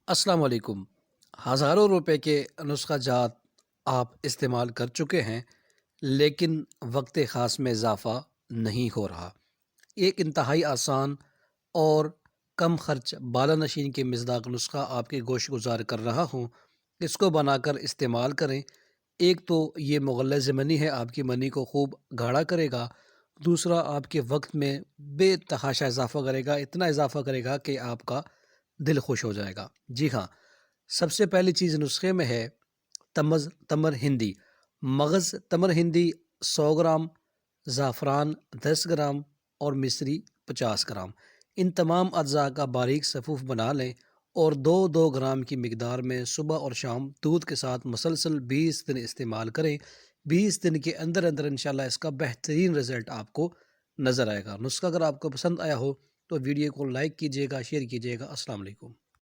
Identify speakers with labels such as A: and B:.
A: السلام علیکم۔ ہزاروں روپے کے نسخہ جات آپ استعمال کر چکے ہیں لیکن وقت خاص میں اضافہ نہیں ہو رہا۔ ایک انتہائی آسان اور کم خرچ بالا نشین کے مصداق نسخہ آپ کے گوش گزار کر رہا ہوں۔ اس کو بنا کر استعمال کریں۔ ایک تو یہ مغلظ منی ہے، آپ کی منی کو خوب گاڑھا کرے گا۔ دوسرا آپ کے وقت میں بے تحاشا اضافہ کرے گا، اتنا اضافہ کرے گا کہ آپ کا دل خوش ہو جائے گا۔ جی ہاں، سب سے پہلی چیز نسخے میں ہے تمر ہندی۔ مغز تمر ہندی 100 گرام، زعفران 10 گرام اور مصری 50 گرام۔ ان تمام اجزاء کا باریک صفوف بنا لیں اور 2 گرام کی مقدار میں صبح اور شام دودھ کے ساتھ مسلسل 20 دن استعمال کریں۔ 20 دن کے اندر اندر انشاءاللہ اس کا بہترین رزلٹ آپ کو نظر آئے گا۔ نسخہ اگر آپ کو پسند آیا ہو تو ویڈیو کو لائک کیجیے گا، شیئر کیجیے گا۔ السلام علیکم۔